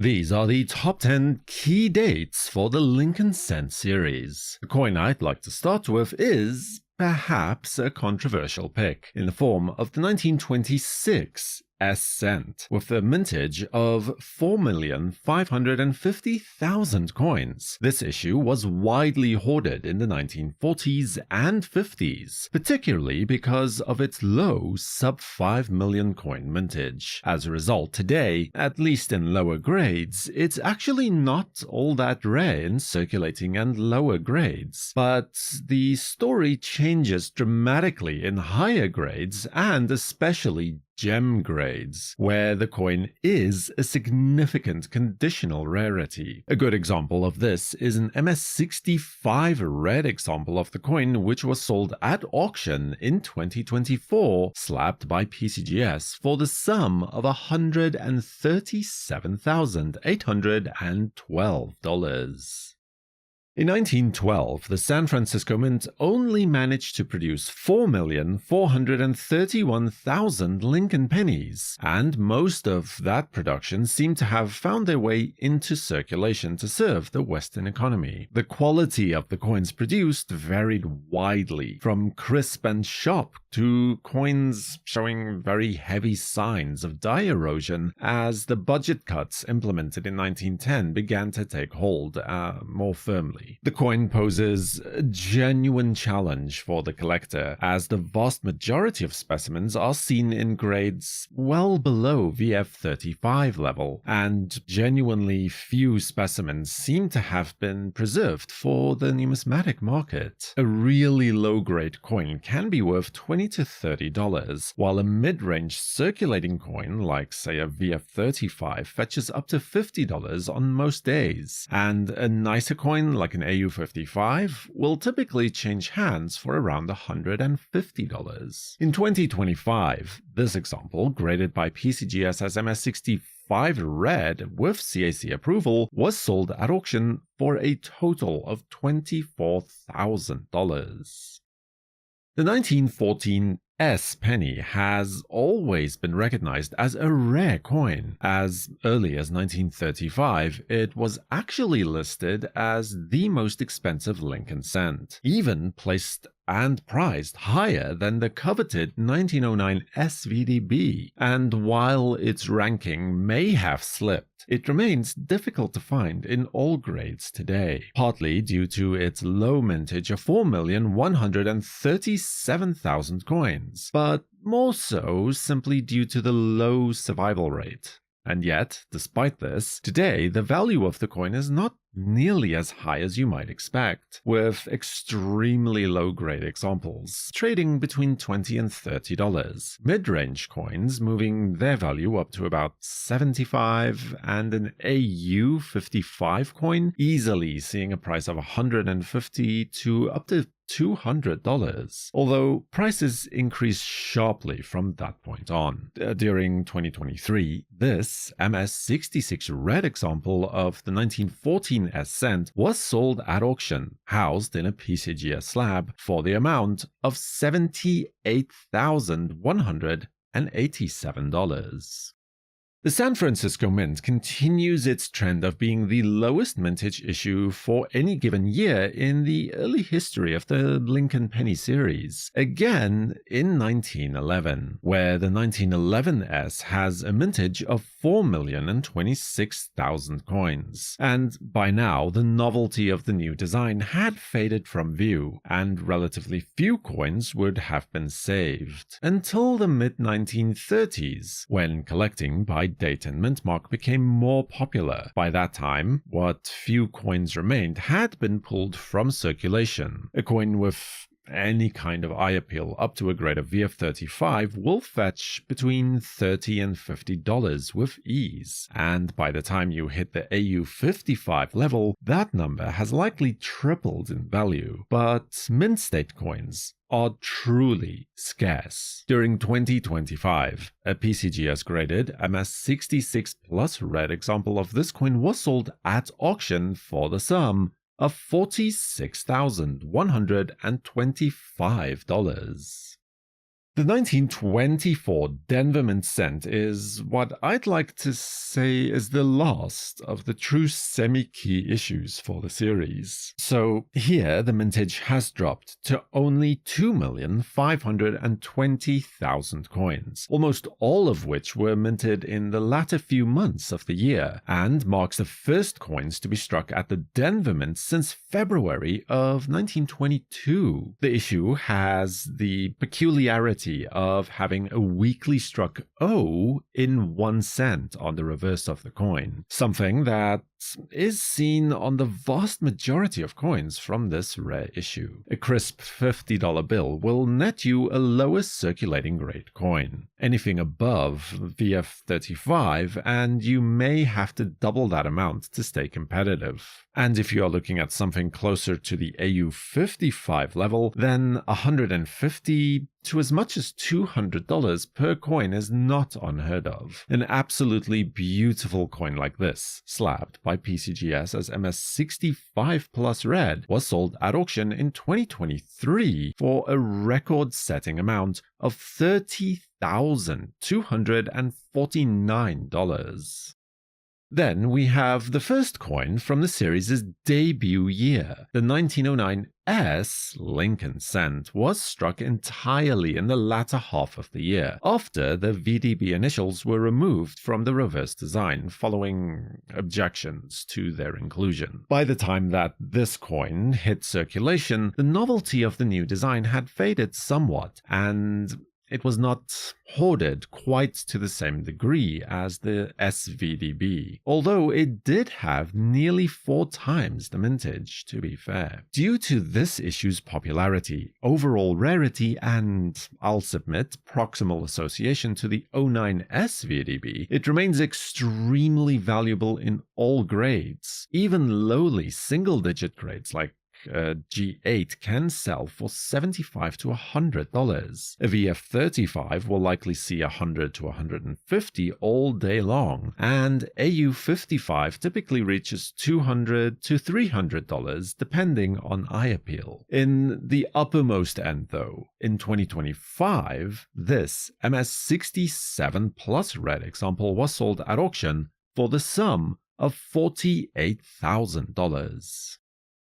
These are the top 10 key dates for the Lincoln Cent series. The coin I'd like to start with is perhaps a controversial pick, in the form of the 1926 S-cent, with a mintage of 4,550,000 coins. This issue was widely hoarded in the 1940s and 50s, particularly because of its low sub-5 million coin mintage. As a result, today, at least in lower grades, it's actually not all that rare in circulating and lower grades. But the story changes dramatically in higher grades and especially gem grades, where the coin is a significant conditional rarity. A good example of this is an MS-65 red example of the coin, which was sold at auction in 2024, slapped by PCGS for the sum of $137,812. In 1912, the San Francisco Mint only managed to produce 4,431,000 Lincoln pennies, and most of that production seemed to have found their way into circulation to serve the Western economy. The quality of the coins produced varied widely, from crisp and sharp to coins showing very heavy signs of die erosion as the budget cuts implemented in 1910 began to take hold more firmly. The coin poses a genuine challenge for the collector, as the vast majority of specimens are seen in grades well below VF35 level, and genuinely few specimens seem to have been preserved for the numismatic market. A really low-grade coin can be worth $20 to $30, while a mid-range circulating coin like, say, a VF35 fetches up to $50 on most days, and a nicer coin like an AU55 will typically change hands for around $150. In 2025, this example, graded by PCGS as MS-65 red with CAC approval, was sold at auction for a total of $24,000. The 1914 S penny has always been recognized as a rare coin. As early as 1935, it was actually listed as the most expensive Lincoln cent, even placed and priced higher than the coveted 1909 SVDB, and while its ranking may have slipped, it remains difficult to find in all grades today, partly due to its low mintage of 4,137,000 coins, but more so simply due to the low survival rate. And yet, despite this, today the value of the coin is not nearly as high as you might expect, with extremely low-grade examples trading between $20 and $30, mid-range coins moving their value up to about $75, and an AU55 coin easily seeing a price of $150 to up to $200, although prices increased sharply from that point on. During 2023, this MS-66 red example of the 1914 S-cent was sold at auction, housed in a PCGS slab, for the amount of $78,187. The San Francisco Mint continues its trend of being the lowest mintage issue for any given year in the early history of the Lincoln Penny series, again in 1911, where the 1911 S has a mintage of 4,026,000 coins, and by now the novelty of the new design had faded from view, and relatively few coins would have been saved, until the mid-1930s, when collecting by date and mint mark became more popular. By that time, what few coins remained had been pulled from circulation. A coin with any kind of eye appeal up to a grade of VF35 will fetch between $30 and $50 with ease, and by the time you hit the AU55 level, that number has likely tripled in value. But mint state coins are truly scarce. During 2025, a PCGS graded MS-66 Plus red example of this coin was sold at auction for the sum of $46,125. The 1924 Denver Mint cent is what I'd like to say is the last of the true semi-key issues for the series. So here the mintage has dropped to only 2,520,000 coins, almost all of which were minted in the latter few months of the year, and marks the first coins to be struck at the Denver Mint since February of 1922. The issue has the peculiarity of having a weakly struck O in 1 cent on the reverse of the coin, something that is seen on the vast majority of coins from this rare issue. A crisp $50 bill will net you a lower circulating grade coin, anything above VF35, and you may have to double that amount to stay competitive. And if you are looking at something closer to the AU55 level, then $150 to as much as $200 per coin is not unheard of. An absolutely beautiful coin like this, slabbed by PCGS as MS65 Plus Red, was sold at auction in 2023 for a record-setting amount of $30,249. Then we have the first coin from the series' debut year. The 1909 S Lincoln cent was struck entirely in the latter half of the year, after the VDB initials were removed from the reverse design following objections to their inclusion. By the time that this coin hit circulation, the novelty of the new design had faded somewhat, and it was not hoarded quite to the same degree as the SVDB, although it did have nearly 4 times the mintage, to be fair. Due to this issue's popularity, overall rarity, and, I'll submit, proximal association to the 09 SVDB, it remains extremely valuable in all grades. Even lowly single-digit grades like G8 can sell for $75 to $100. A VF35 will likely see $100 to $150 all day long, and AU55 typically reaches $200 to $300 depending on eye appeal. In the uppermost end though, in 2025, this MS67 Plus Red example was sold at auction for the sum of $48,000.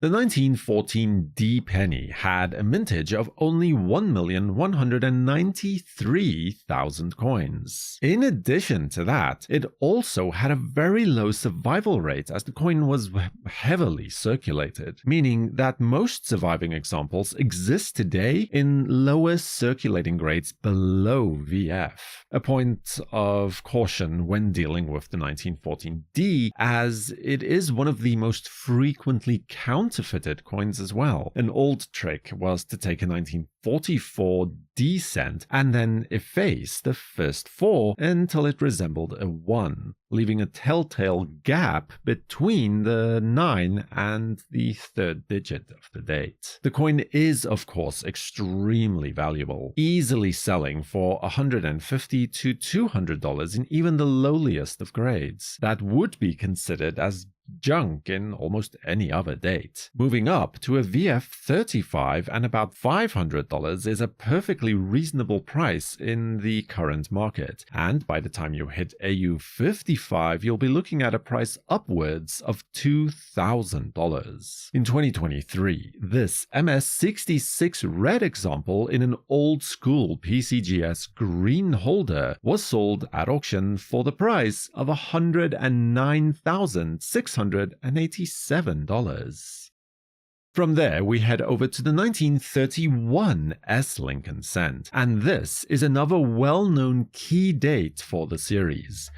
The 1914 D penny had a mintage of only 1,193,000 coins. In addition to that, it also had a very low survival rate as the coin was heavily circulated, meaning that most surviving examples exist today in lower circulating grades below VF. A point of caution when dealing with the 1914 D, as it is one of the most frequently counterfeited coins as well. An old trick was to take a 1944 D cent and then efface the first 4 until it resembled a 1, leaving a telltale gap between the 9 and the 3rd digit of the date. The coin is, of course, extremely valuable, easily selling for $150 to $200 in even the lowliest of grades. That would be considered as junk in almost any other date. Moving up to a VF35 and about $500 is a perfectly reasonable price in the current market, and by the time you hit AU55 you'll be looking at a price upwards of $2,000. In 2023, this MS66 Red example in an old school PCGS green holder was sold at auction for the price of $109,687. From there, we head over to the 1931 S Lincoln cent, and this is another well-known key date for the series.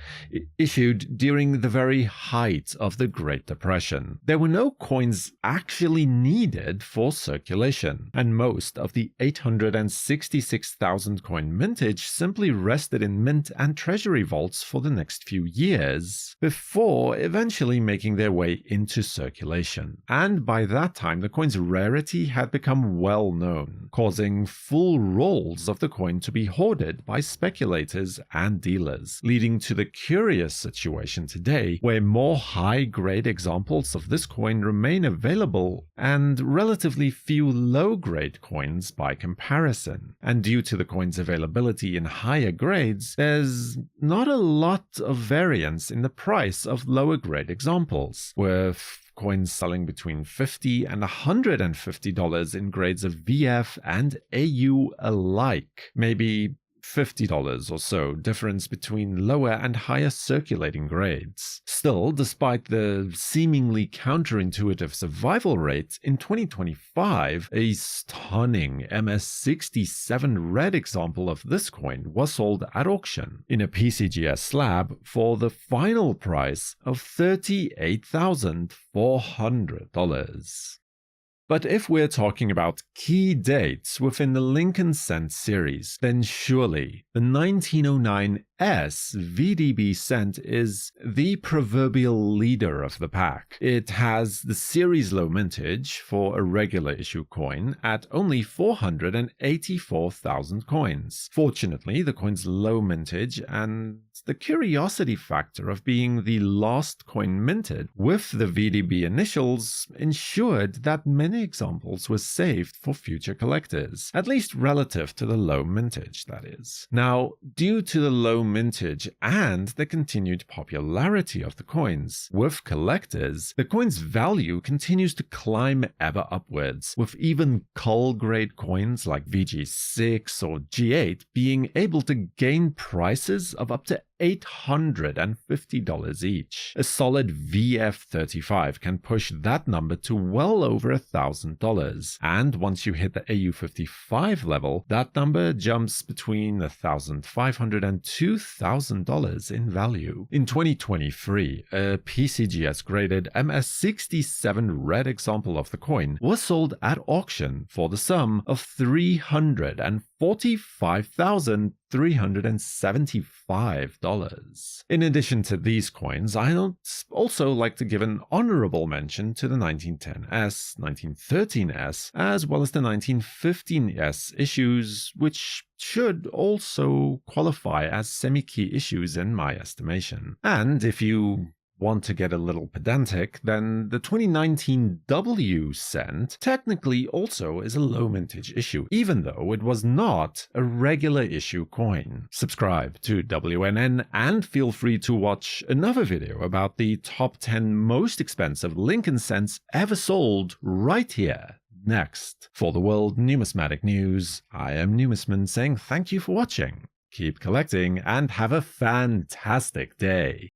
Issued during the very height of the Great Depression, there were no coins actually needed for circulation, and most of the 866,000 coin mintage simply rested in mint and treasury vaults for the next few years, before eventually making their way into circulation. And by that time, the coin's rarity had become well known, causing full rolls of the coin to be hoarded by speculators and dealers, leading to the curious situation today where more high-grade examples of this coin remain available and relatively few low-grade coins by comparison. And due to the coin's availability in higher grades, there's not a lot of variance in the price of lower-grade examples, with coins selling between $50 and $150 in grades of VF and AU alike. Maybe $50 or so difference between lower and higher circulating grades. Still, despite the seemingly counterintuitive survival rate, in 2025, a stunning MS67 red example of this coin was sold at auction in a PCGS slab for the final price of $38,400. But if we're talking about key dates within the Lincoln Cent series, then surely the 1909 S VDB cent is the proverbial leader of the pack. It has the series low mintage for a regular issue coin at only 484,000 coins. Fortunately, the coin's low mintage and the curiosity factor of being the last coin minted with the VDB initials ensured that many examples were saved for future collectors, at least relative to the low mintage, that is. Now, due to the low mintage and the continued popularity of the coins with collectors, the coin's value continues to climb ever upwards, with even cull grade coins like VG6 or G8 being able to gain prices of up to $850 each. A solid VF35 can push that number to well over $1,000, and once you hit the AU55 level, that number jumps between $1,500 and $2,000 in value. In 2023, a PCGS graded MS67 red example of the coin was sold at auction for the sum of $345,375. In addition to these coins, I'd also like to give an honorable mention to the 1910S, 1913S, as well as the 1915S issues, which should also qualify as semi-key issues in my estimation. And if you want to get a little pedantic, then the 2019 W cent technically also is a low mintage issue, even though it was not a regular issue coin. Subscribe to WNN and feel free to watch another video about the top 10 most expensive Lincoln cents ever sold right here. Next. For the World Numismatic News, I am Numisman saying thank you for watching, keep collecting, and have a fantastic day.